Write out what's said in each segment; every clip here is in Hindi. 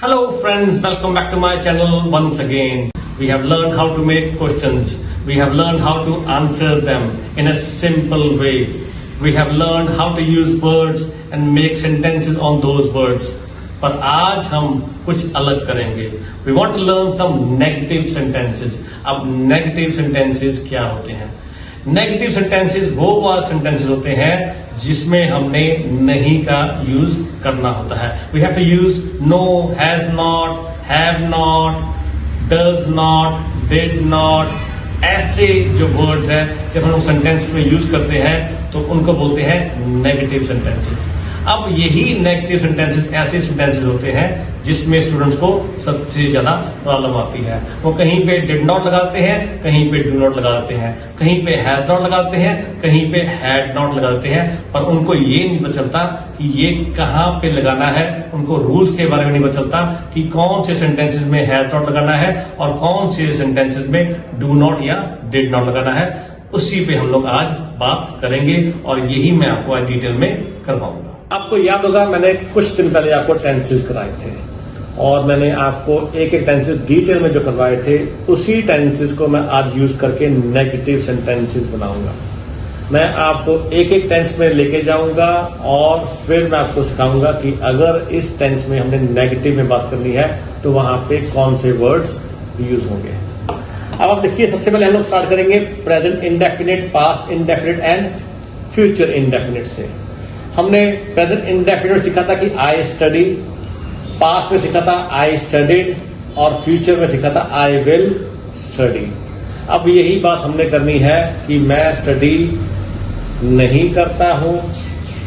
Hello friends, welcome back to my channel once again. We have learned how to make questions. We have learned how to answer them in a simple way. We have learned how to use words and make sentences on those words. पर आज हम कुछ अलग करेंगे. We want to learn some negative sentences. अब negative sentences क्या होते हैं? नेगेटिव सेंटेंसेस वो वाले सेंटेंसेस होते हैं जिसमें हमने नहीं का यूज करना होता है. We have to use no, has not, have not, does not, did not. ऐसे जो वर्ड्स हैं जब हम सेंटेंस में यूज करते हैं तो उनको बोलते हैं नेगेटिव सेंटेंसेस. अब यही नेगेटिव सेंटेंसेस ऐसे सेंटेंसेस होते हैं जिसमें स्टूडेंट्स को सबसे ज्यादा प्रॉब्लम आती है. वो कहीं पे डिड नॉट लगाते हैं, कहीं पे डू नॉट लगाते हैं, कहीं पे हैज नॉट लगाते हैं, कहीं पे हैड नॉट लगाते हैं. पर उनको ये नहीं पता चलता कि ये कहाँ पे लगाना है. उनको रूल्स के बारे में नहीं पता चलता कि कौन से सेंटेंसेस में हैज नॉट लगाना है और कौन से सेंटेंसेस में डू नॉट या डिड नॉट लगाना है. उसी पे हम लोग आज बात करेंगे और यही मैं आपको आज डिटेल में करवाऊंगा. आपको याद होगा मैंने कुछ दिन पहले आपको टेंसेस कराए थे और मैंने आपको एक एक टेंसेस डिटेल में जो करवाए थे उसी टेंसेस को मैं आज यूज करके नेगेटिव सेंटेंसेस बनाऊंगा. मैं आपको एक एक टेंस में लेके जाऊंगा और फिर मैं आपको सिखाऊंगा कि अगर इस टेंस में हमने नेगेटिव में बात करनी है तो वहां पे कौन से वर्ड्स यूज होंगे. अब आप देखिए, सबसे पहले हम लोग स्टार्ट करेंगे present indefinite, past indefinite and future indefinite से. हमने प्रेजेंट इंडेफिनिट सीखा था कि आई स्टडी, पास्ट में सीखा था आई स्टडीड और फ्यूचर में सीखा था आई विल स्टडी. अब यही बात हमने करनी है कि मैं स्टडी नहीं करता हूं,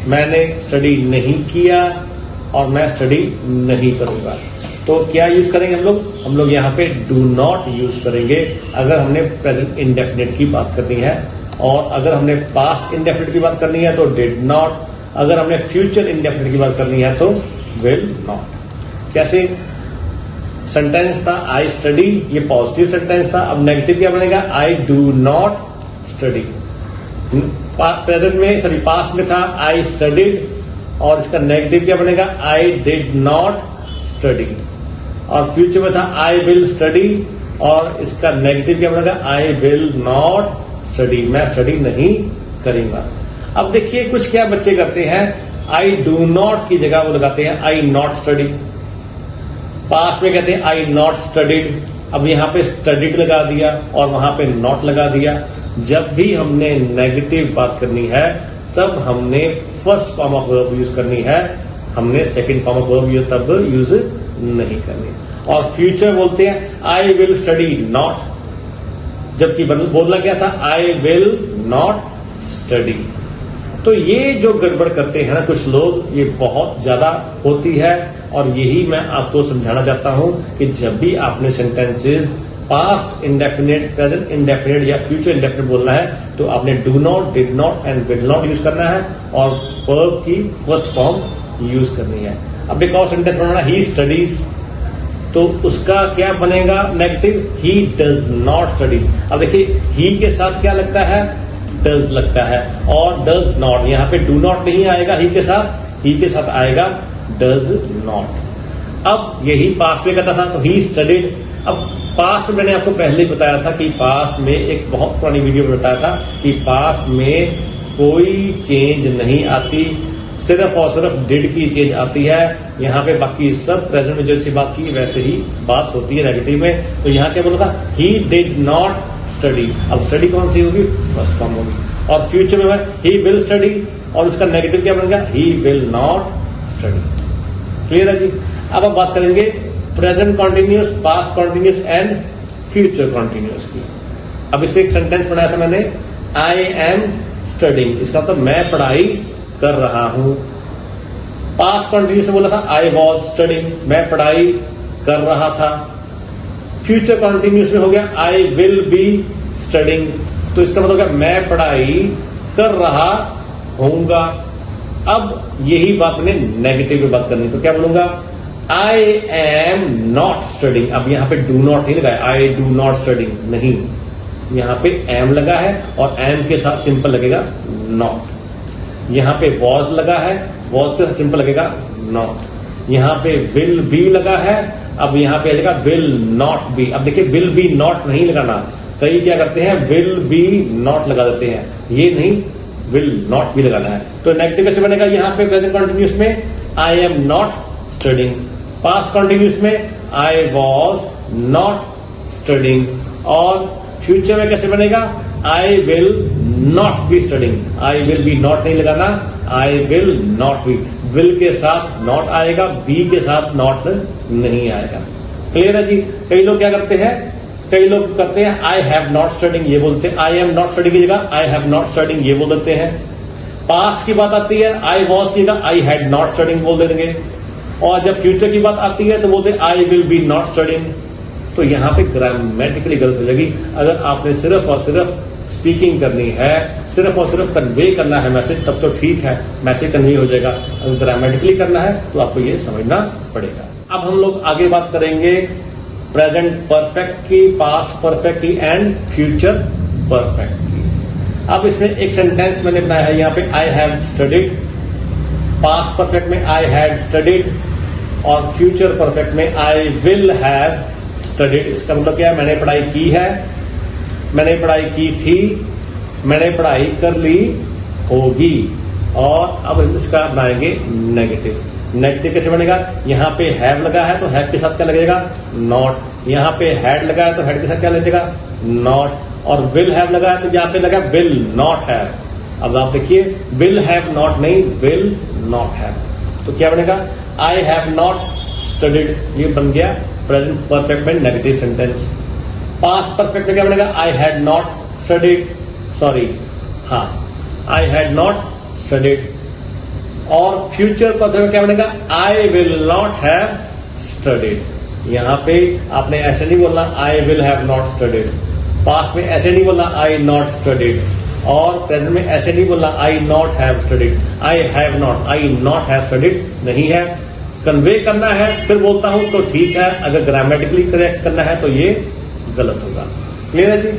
मैंने स्टडी नहीं किया और मैं स्टडी नहीं करूंगा. तो क्या यूज करेंगे हम लोग यहां पे डू नॉट यूज करेंगे अगर हमने प्रेजेंट इंडेफिनिट की बात करनी है. और अगर हमने पास्ट इंडेफिनिट की बात करनी है तो डिड नॉट. अगर हमने फ्यूचर इंडेफिनिट की बात करनी है तो विल नॉट. कैसे? सेंटेंस था आई स्टडी, ये पॉजिटिव सेंटेंस था. अब नेगेटिव क्या बनेगा? आई डू नॉट स्टडी. प्रेजेंट में पास्ट में था आई स्टडीड और इसका नेगेटिव क्या बनेगा? I did not study. और फ्यूचर में था आई विल स्टडी और इसका नेगेटिव क्या बनेगा? I will not study. मैं स्टडी नहीं करूंगा. अब देखिए कुछ क्या बच्चे करते हैं, आई डू नॉट की जगह वो लगाते हैं आई नॉट स्टडी. पास्ट में कहते हैं आई नॉट स्टडीड. अब यहां पे स्टडीड लगा दिया और वहां पे नॉट लगा दिया. जब भी हमने नेगेटिव बात करनी है तब हमने first form of verb use करनी है, हमने सेकंड फॉर्म ऑफ वर्ब तब यूज नहीं करनी. और फ्यूचर बोलते हैं आई विल स्टडी नॉट, जबकि बोलना क्या था? आई विल नॉट स्टडी. तो ये जो गड़बड़ करते हैं ना कुछ लोग, ये बहुत ज्यादा होती है. और यही मैं आपको समझाना चाहता हूं कि जब भी आपने sentences past indefinite, present indefinite या फ्यूचर इंडेफिनिट बोलना है तो आपने do not, did not and will not use करना है और वर्ब की फर्स्ट फॉर्म यूज करनी है. अब एक और सेंटेंस बनाना, ही स्टडीज, तो उसका क्या बनेगा negative? He does not study. अब देखिए ही के साथ क्या लगता है? डज लगता है. और डज नॉट, यहां पे डू नॉट नहीं आएगा ही के साथ आएगा डज नॉट. अब यही पास्ट में कहता था तो ही स्टडीड. अब पास्ट में मैंने आपको पहले ही बताया था कि पास्ट में एक बहुत पुरानी वीडियो में बताया था कि पास्ट में कोई चेंज नहीं आती, सिर्फ और सिर्फ डिड की चेंज आती है. यहां पे बाकी सब प्रेजेंट में जैसी बात की वैसे ही बात होती है नेगेटिव में. तो यहां क्या बोला था? He did not study. अब स्टडी कौन सी होगी? फर्स्ट फॉर्म होगी. और फ्यूचर में ही विल स्टडी और उसका नेगेटिव क्या बनेगा? He will not study. Clear है जी? अब आप बात करेंगे present continuous, past continuous and future continuous की. अब इसमें एक सेंटेंस बनाया था मैंने, आई एम स्टडिंग. इसका मतलब मैं पढ़ाई कर रहा हूं. पास्ट कॉन्टिन्यूअस में बोला था आई वॉज स्टडिंग, मैं पढ़ाई कर रहा था. फ्यूचर कॉन्टिन्यूअस में हो गया आई विल बी स्टडिंग, तो इसका मतलब क्या? मैं पढ़ाई कर रहा होऊंगा. अब यही बात मैंने नेगेटिव में बात करनी, तो क्या बोलूंगा? I am not studying. अब यहां पे डू नॉट नहीं लगाया, आई डू नॉट स्टडिंग नहीं, यहां पे एम लगा है और एम के साथ सिंपल लगेगा नॉट. यहां पे वॉज लगा है, वॉज के साथ सिंपल लगेगा नॉट. यहाँ पे विल बी लगा है, अब यहाँ पे आ जाएगा विल नॉट बी। अब देखिए विल बी नॉट नहीं लगाना, कई क्या करते हैं विल बी नॉट लगा देते हैं, ये नहीं विल नॉट बी लगाना है। तो नेगेटिव कैसे बनेगा, यहाँ पे प्रेजेंट कंटिन्यूअस में I am not studying, past continuous में आई वॉज नॉट स्टडिंग, और फ्यूचर में कैसे बनेगा I will not be studying, I will be not नहीं लगाना, आई विल नॉट बी, विल के साथ नॉट आएगा, बी के साथ नॉट नहीं आएगा। क्लियर है जी। कई लोग क्या करते हैं, कई लोग करते हैं आई हैव नॉट स्टडिंग, ये बोलते हैं, आई एम नॉट स्टडिंग की जगह आई हैव नॉट स्टडिंग ये बोल देते हैं। पास्ट की बात आती है आई वॉज की जगह आई हैड नॉट स्टडिंग बोल देंगे, और जब फ्यूचर की बात आती है तो बोलते हैं I will be not studying. तो यहां पे ग्रामेटिकली गलत हो जाएगी। अगर आपने सिर्फ और सिर्फ स्पीकिंग करनी है, सिर्फ और सिर्फ कन्वे करना है मैसेज, तब तो ठीक है, मैसेज कन्वे हो जाएगा। अगर ग्रामेटिकली करना है तो आपको ये समझना पड़ेगा। अब हम लोग आगे बात करेंगे प्रेजेंट परफेक्ट की, पास्ट परफेक्ट की एंड फ्यूचर परफेक्ट की। अब इसमें एक सेंटेंस मैंने बनाया है यहाँ पे, I have studied, past perfect में आई हैड स्टडीड, और फ्यूचर परफेक्ट में आई विल हैव स्टडीड। इसका मतलब क्या है, मैंने पढ़ाई की है, मैंने पढ़ाई की थी, मैंने पढ़ाई कर ली होगी। और अब इसका बनाएंगे नेगेटिव। नेगेटिव कैसे बनेगा, यहां पे हैव लगा है तो हैव के साथ क्या लगेगा नॉट, यहां पे हैड लगा है तो हैड के साथ क्या लगेगा नॉट, और विल हैव लगा है तो यहां पे लगा विल नॉट हैव। अब आप देखिए विल हैव नॉट नहीं, विल नॉट हैव, तो क्या बनेगा आई हैव नॉट स्टडीड, ये बन गया प्रेजेंट परफेक्ट में नेगेटिव सेंटेंस। पास्ट परफेक्ट में क्या बनेगा I had not studied, sorry हाँ आई हैड नॉट स्टडीड, और फ्यूचर परफेक्ट में क्या बनेगा I will not have studied. यहां पे आपने ऐसे नहीं बोलना I will have not studied, past में ऐसे नहीं बोलना आई नॉट स्टडीड, और प्रेजेंट में ऐसे नहीं बोलना I not have studied, I have not, I not have studied नहीं है। कन्वे करना है फिर बोलता हूं तो ठीक है, अगर ग्रामेटिकली करेक्ट करना है तो ये गलत होगा। क्लियर है जी।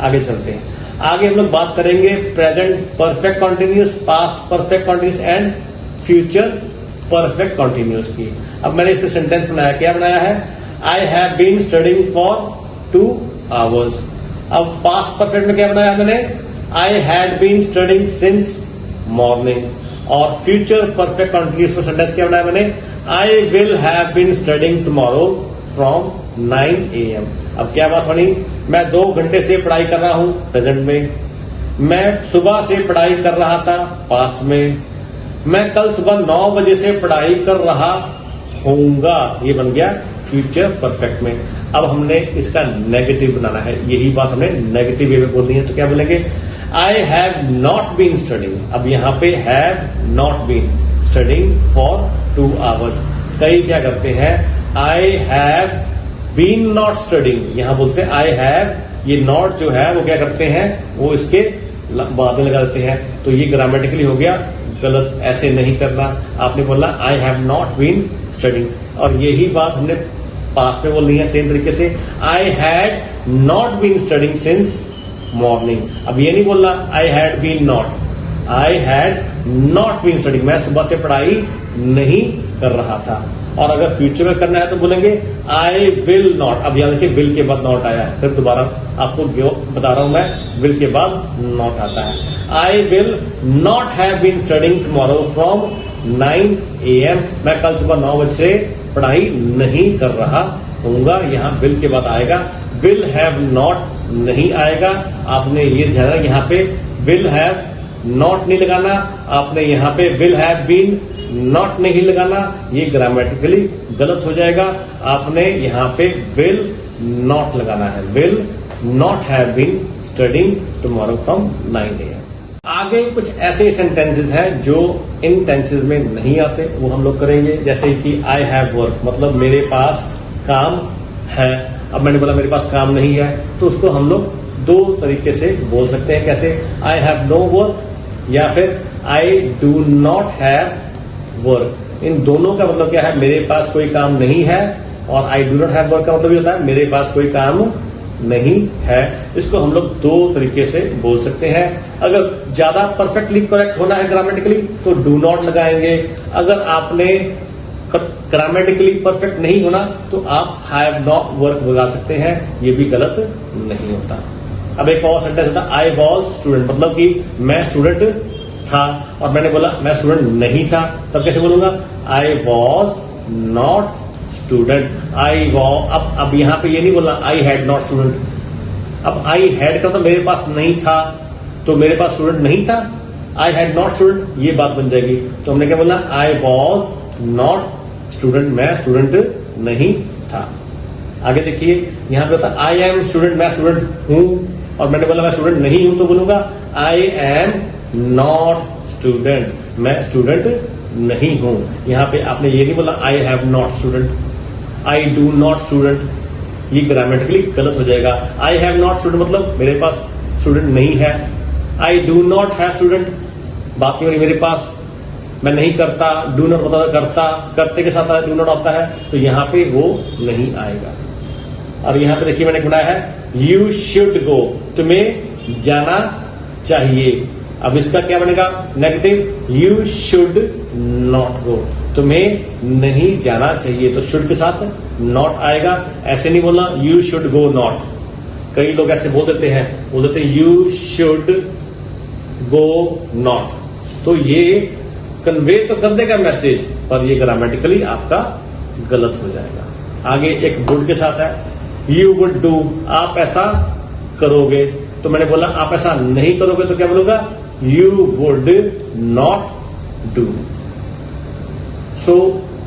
आगे चलते हैं, आगे हम लोग बात करेंगे present perfect continuous, past perfect continuous and future perfect continuous की। अब मैंने इसका सेंटेंस बनाया, क्या बनाया है, I have been studying for 2 hours। अब पास्ट परफेक्ट में क्या बनाया मैंने, I had been studying since morning, और फ्यूचर परफेक्ट कॉन्टिन्यूस में सेंटेंस क्या बनाया मैंने, I will have been studying tomorrow from 9 AM। अब क्या बात बनी, मैं 2 घंटे से पढ़ाई कर रहा हूं प्रेजेंट में, मैं सुबह से पढ़ाई कर रहा था पास्ट में, मैं कल सुबह 9 बजे से पढ़ाई कर रहा होऊंगा, ये बन गया फ्यूचर परफेक्ट में। अब हमने इसका नेगेटिव बनाना है, यही बात हमने नेगेटिव वे में बोलनी है, तो क्या बोलेंगे I have not been studying. अब यहां पे have not been studying for 2 hours। कई क्या करते हैं I have been not studying, यहां बोलते हैं आई हैव, ये नॉट जो है वो क्या करते हैं वो इसके बाद में लगा देते हैं, तो ये ग्रामेटिकली हो गया गलत, ऐसे नहीं करना। आपने बोला I have not been studying, और यही बात हमने पास्ट में बोलनी है सेम तरीके से, I had not been studying since morning. अब ये नहीं बोलना I had been not, I had not been studying, मैं सुबह से पढ़ाई नहीं कर रहा था। और अगर फ्यूचर में करना है तो बोलेंगे आई विल नॉट। अब यहां देखिए विल के बाद नॉट आया है, फिर दोबारा आपको बता रहा हूं मैं, विल के बाद नॉट आता है। I will not have been studying tomorrow from 9 AM, मैं कल सुबह 9 बजे से पढ़ाई नहीं कर रहा होऊंगा, यहां विल के बाद आएगा, विल हैव नॉट नहीं आएगा। आपने ये ध्यान रखना, यहां पे विल हैव नॉट नहीं लगाना, आपने यहां पे विल हैव बीन नॉट नहीं लगाना, ये ग्रामेटिकली गलत हो जाएगा। आपने यहां पे विल नॉट लगाना है, will not have been studying tomorrow from 9 AM। आगे कुछ ऐसे सेंटेंसेस हैं जो इन टेंसेस में नहीं आते, वो हम लोग करेंगे, जैसे कि आई हैव वर्क, मतलब मेरे पास काम है। अब मैंने बोला मेरे पास काम नहीं है, तो उसको हम लोग 2 तरीके से बोल सकते हैं, कैसे, आई हैव नो वर्क या फिर I do not have work. इन दोनों का मतलब क्या है, मेरे पास कोई काम नहीं है, और आई डू नॉट हैव वर्क का मतलब ये होता है मेरे पास कोई काम नहीं है। इसको हम लोग 2 तरीके से बोल सकते हैं। अगर ज्यादा परफेक्टली करेक्ट होना है ग्रामेटिकली तो डू नॉट लगाएंगे। अगर आपने ग्रामेटिकली परफेक्ट नहीं होना तो आप हैव नॉट वर्क लगा सकते हैं, ये भी गलत नहीं होता। अब एक और सेंटेंस होता है आई वॉज स्टूडेंट, मतलब कि मैं स्टूडेंट था और मैंने बोला मैं स्टूडेंट नहीं था, तब कैसे बोलूंगा I was not student. I was, अब यहां पे ये नहीं बोला आई हैड नॉट स्टूडेंट। अब आई हैड का तो मेरे पास नहीं था, तो मेरे पास स्टूडेंट नहीं था, आई हैड नॉट स्टूडेंट, ये बात बन जाएगी। तो हमने क्या बोला आई वॉज नॉट स्टूडेंट, मैं स्टूडेंट नहीं था। आगे देखिए यहां पे होता है आई एम स्टूडेंट, मैं स्टूडेंट हूं, और मैंने बोला मैं स्टूडेंट नहीं हूं तो बोलूंगा आई एम नॉट स्टूडेंट, मैं स्टूडेंट नहीं हूं। यहां पे आपने ये नहीं बोला I have not student, I do not student, ये ग्रामेटिकली गलत हो जाएगा। आई हैव नॉट स्टूडेंट मतलब मेरे पास स्टूडेंट नहीं है, आई डू नॉट हैव स्टूडेंट बात नहीं, मेरे पास मैं नहीं करता, डू नॉट मतलब करता, करते के साथ डू नॉट आता है, तो यहां पे वो नहीं आएगा। और यहां पे देखिए मैंने बनाया है यू शुड गो, तुम्हें जाना चाहिए। अब इसका क्या बनेगा negative, you should not go, तुम्हें नहीं जाना चाहिए, तो शुड के साथ नॉट आएगा। ऐसे नहीं बोलना यू शुड गो नॉट, कई लोग ऐसे बोल देते हैं, बोल देते हैं यू शुड गो नॉट, तो ये कन्वे तो कर देगा मैसेज, पर ये ग्रामेटिकली आपका गलत हो जाएगा। आगे एक वुड के साथ है यू वुड डू, आप ऐसा करोगे, तो मैंने बोला आप ऐसा नहीं करोगे तो क्या बोलूंगा you would not do. So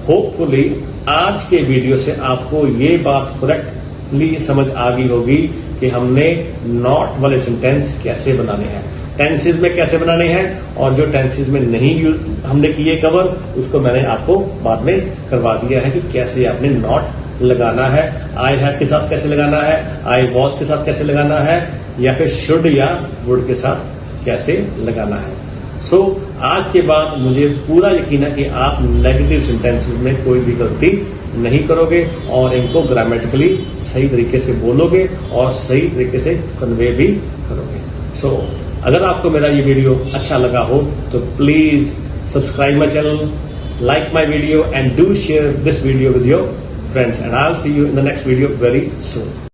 hopefully आज के वीडियो से आपको ये बात करेक्टली समझ आ गई होगी कि हमने नॉट वाले सेंटेंस कैसे बनाने हैं, टेंसेज में कैसे बनाने हैं, और जो टेंसेज में नहीं हमने किए कवर उसको मैंने आपको बाद में करवा दिया है कि कैसे आपने नॉट लगाना है। आई हैव के साथ कैसे लगाना है, आई वॉज के साथ कैसे लगाना है, या फिर शुड या वुड के साथ कैसे लगाना है। सो आज के बाद मुझे पूरा यकीन है कि आप नेगेटिव सेंटेंसेस में कोई भी गलती नहीं करोगे और इनको ग्रामेटिकली सही तरीके से बोलोगे और सही तरीके से कन्वे भी करोगे। सो अगर आपको मेरा ये वीडियो अच्छा लगा हो तो please subscribe my channel, like my video and do share this video with your friends, and I'll see you in the next video very soon.